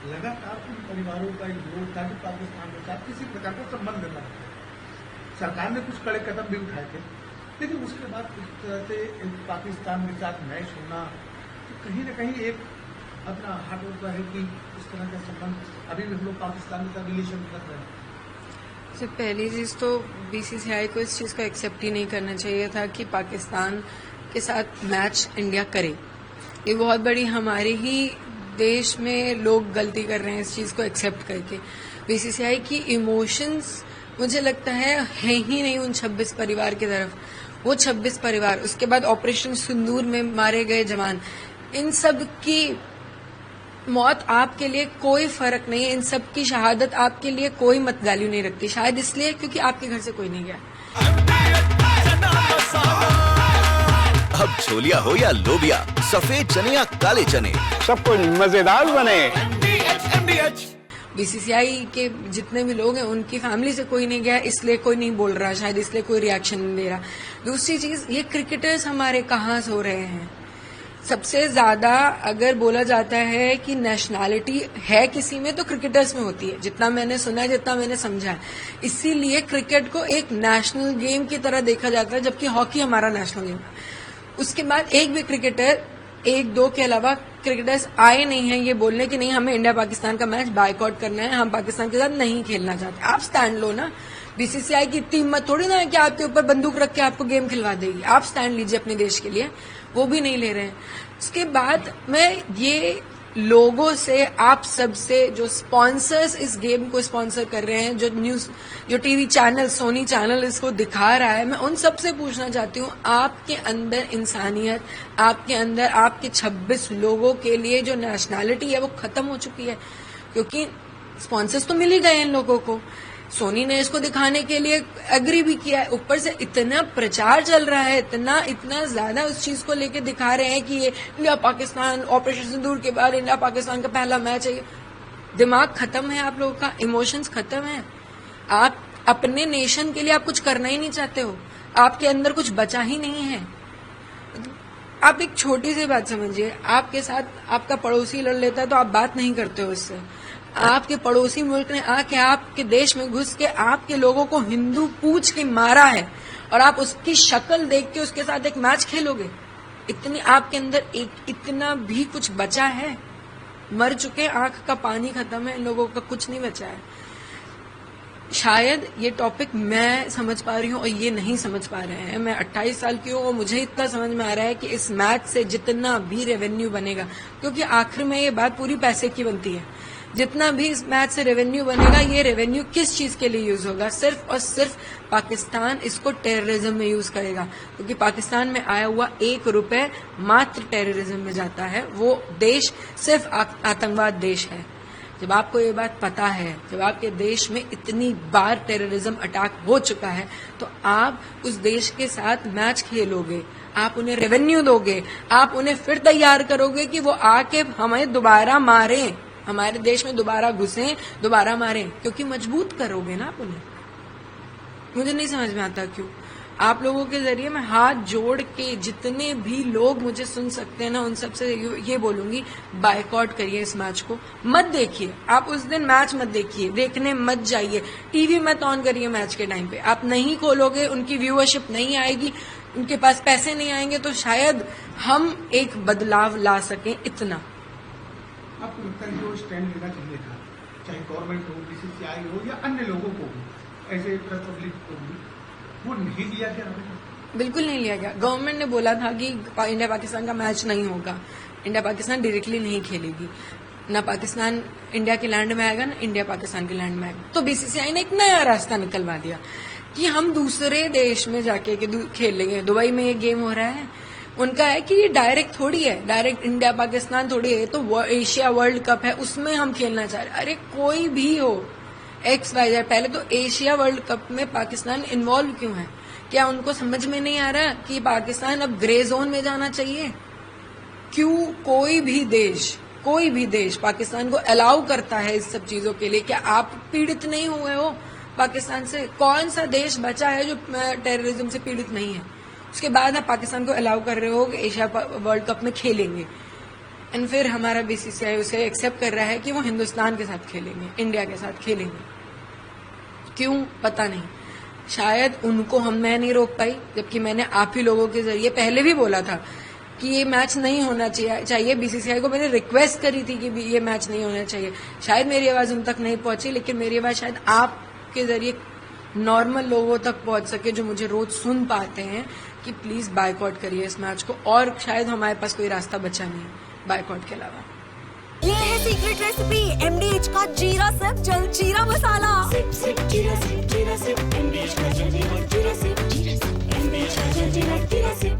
लगातार उन परिवारों का एक विरोध था कि पाकिस्तान के साथ किसी प्रकार का संबंध न रखे। सरकार ने कुछ कड़े कदम भी उठाए थे, लेकिन उसके बाद इस तरह से पाकिस्तान के साथ मैच होना तो कहीं न कहीं एक अपना हाथ होता है कि इस तरह का संबंध अभी भी हम लोग पाकिस्तान के साथ रिलेशन कर रहे हैं। सबसे पहली चीज तो बीसीसीआई को इस चीज को एक्सेप्ट ही नहीं करना चाहिए था कि पाकिस्तान के साथ मैच इंडिया करे। ये बहुत बड़ी हमारे ही देश में लोग गलती कर रहे हैं इस चीज को एक्सेप्ट करके। बीसीसीआई की इमोशंस मुझे लगता है ही नहीं उन 26 परिवार की तरफ। वो 26 परिवार, उसके बाद ऑपरेशन सिंदूर में मारे गए जवान, इन सब की मौत आपके लिए कोई फर्क नहीं है। इन सब की शहादत आपके लिए कोई मत वैल्यू नहीं रखती, शायद इसलिए क्योंकि आपके घर से कोई नहीं गया। अब छोलिया हो या लोबिया, सफेद चने या काले चने, सब कुछ मजेदार बने। बीसीसीआई के जितने भी लोग हैं उनकी फैमिली से कोई नहीं गया, इसलिए कोई नहीं बोल रहा, शायद इसलिए कोई रिएक्शन नहीं दे रहा। दूसरी चीज, ये क्रिकेटर्स हमारे कहाँ सो रहे हैं। सबसे ज्यादा अगर बोला जाता है कि नेशनैलिटी है किसी में तो क्रिकेटर्स में होती है, जितना मैंने सुना है, जितना मैंने समझा है। इसीलिए क्रिकेट को एक नेशनल गेम की तरह देखा जाता है, जबकि हॉकी हमारा नेशनल गेम है। उसके बाद एक भी क्रिकेटर, एक दो के अलावा क्रिकेटर्स आए नहीं हैं ये बोलने कि नहीं हमें इंडिया पाकिस्तान का मैच बायकॉट करना है, हम पाकिस्तान के साथ नहीं खेलना चाहते। आप स्टैंड लो ना। बीसीसीआई की इतनी हिम्मत थोड़ी ना है कि आपके ऊपर बंदूक रख के आपको गेम खिलवा देगी। आप स्टैंड लीजिए अपने देश के लिए, वो भी नहीं ले रहे हैं। उसके बाद मैं ये लोगों से, आप सबसे, जो स्पॉन्सर्स इस गेम को स्पॉन्सर कर रहे हैं, जो टीवी चैनल, सोनी चैनल इसको दिखा रहा है, मैं उन सब से पूछना चाहती हूँ, आपके अंदर इंसानियत, आपके अंदर आपके 26 लोगों के लिए जो नेशनैलिटी है वो खत्म हो चुकी है। क्योंकि स्पॉन्सर्स तो मिल ही गए इन लोगों को, सोनी ने इसको दिखाने के लिए एग्री भी किया है, ऊपर से इतना प्रचार चल रहा है, इतना ज्यादा उस चीज को लेके दिखा रहे हैं कि ये इंडिया पाकिस्तान, ऑपरेशन सिंदूर के बाद इंडिया पाकिस्तान का पहला मैच है। दिमाग खत्म है आप लोगों का, इमोशंस खत्म है। आप अपने नेशन के लिए आप कुछ करना ही नहीं चाहते हो, आपके अंदर कुछ बचा ही नहीं है। आप एक छोटी सी बात समझिए, आपके साथ आपका पड़ोसी लड़ लेता है तो आप बात नहीं करते हो उससे। आपके पड़ोसी मुल्क ने आके आपके देश में घुस के आपके लोगों को हिंदू पूछ के मारा है और आप उसकी शक्ल देख के उसके साथ एक मैच खेलोगे? इतनी आपके अंदर इतना भी कुछ बचा है? मर चुके, आंख का पानी खत्म है, इन लोगों का कुछ नहीं बचा है। शायद ये टॉपिक मैं समझ पा रही हूँ और ये नहीं समझ पा रहे हैं। मैं 28 साल की हूँ और मुझे इतना समझ में आ रहा है कि इस मैच से जितना भी रेवेन्यू बनेगा, क्योंकि आखिर में ये बात पूरी पैसे की बनती है, जितना भी इस मैच से रेवेन्यू बनेगा, ये रेवेन्यू किस चीज के लिए यूज होगा? सिर्फ और सिर्फ पाकिस्तान इसको टेररिज्म में यूज करेगा, क्योंकि पाकिस्तान में आया हुआ 1 रुपए मात्र टेररिज्म में जाता है। वो देश सिर्फ आतंकवाद देश है। जब आपको ये बात पता है, जब आपके देश में इतनी बार टेररिज्म अटैक हो चुका है, तो आप उस देश के साथ मैच खेलोगे, आप उन्हें रेवेन्यू दोगे, आप उन्हें फिर तैयार करोगे कि वो आके हमें दोबारा मारें, हमारे देश में दोबारा घुसें, दोबारा मारें, क्योंकि मजबूत करोगे ना आप उन्हें। मुझे नहीं समझ में आता क्यों। आप लोगों के जरिए मैं हाथ जोड़ के जितने भी लोग मुझे सुन सकते हैं ना, उन सबसे ये बोलूंगी, बायकॉट करिए इस मैच को, मत देखिए। आप उस दिन मैच मत देखिए, देखने मत जाइए, टीवी मत ऑन करिए मैच के टाइम पे। आप नहीं खोलोगे, उनकी व्यूअरशिप नहीं आएगी, उनके पास पैसे नहीं आएंगे, तो शायद हम एक बदलाव ला सकें। इतना आपको लगता है जो स्टैंड लेना चाहिए था, चाहे गवर्नमेंट हो, बीसीसीआई हो या अन्य लोगों को हो, ऐसे प्रेस पब्लिक को भी, वो नहीं लिया गया? बिल्कुल नहीं लिया गया। गवर्नमेंट ने बोला था कि इंडिया पाकिस्तान का मैच नहीं होगा, इंडिया पाकिस्तान डायरेक्टली नहीं खेलेगी, ना पाकिस्तान इंडिया के लैंड में आएगा, ना इंडिया पाकिस्तान के लैंड में आएगा। तो बीसीसीआई ने एक नया रास्ता निकलवा दिया कि हम दूसरे देश में जाके खेल लेंगे। दुबई में ये गेम हो रहा है, उनका है कि ये डायरेक्ट थोड़ी है, डायरेक्ट इंडिया पाकिस्तान थोड़ी है, तो एशिया वर्ल्ड कप है, उसमें हम खेलना चाह रहे। अरे कोई भी हो, XYZ, पहले तो एशिया वर्ल्ड कप में पाकिस्तान इन्वॉल्व क्यों है? क्या उनको समझ में नहीं आ रहा कि पाकिस्तान अब ग्रे जोन में जाना चाहिए? क्यों कोई भी देश पाकिस्तान को अलाउ करता है इस सब चीजों के लिए? क्या आप पीड़ित नहीं हुए हो पाकिस्तान से? कौन सा देश बचा है जो टेररिज्म से पीड़ित नहीं है? उसके बाद आप पाकिस्तान को अलाउ कर रहे हो कि एशिया वर्ल्ड कप में खेलेंगे। एंड फिर हमारा बीसीसीआई उसे एक्सेप्ट कर रहा है कि वो हिंदुस्तान के साथ खेलेंगे, इंडिया के साथ खेलेंगे। क्यों पता नहीं, शायद उनको मैं नहीं रोक पाई, जबकि मैंने आप ही लोगों के जरिए पहले भी बोला था कि ये मैच नहीं होना चाहिए। बीसीसीआई को मैंने रिक्वेस्ट करी थी कि ये मैच नहीं होना चाहिए। शायद मेरी आवाज उन तक नहीं पहुंची, लेकिन मेरी आवाज शायद आपके जरिए नॉर्मल लोगों तक पहुंच सके जो मुझे रोज सुन पाते हैं कि प्लीज बायकॉट करिए इस मैच को। और शायद हमारे पास कोई रास्ता बचा नहीं बायकॉट के अलावा। ये है सीक्रेट रेसिपी MDH का जीरा सिर्फ जलजीरा मसाला। सिप सिप जीरा सिप MDH का जलजीरा जीरा सिप MDH का जलजीरा जीरा सिप।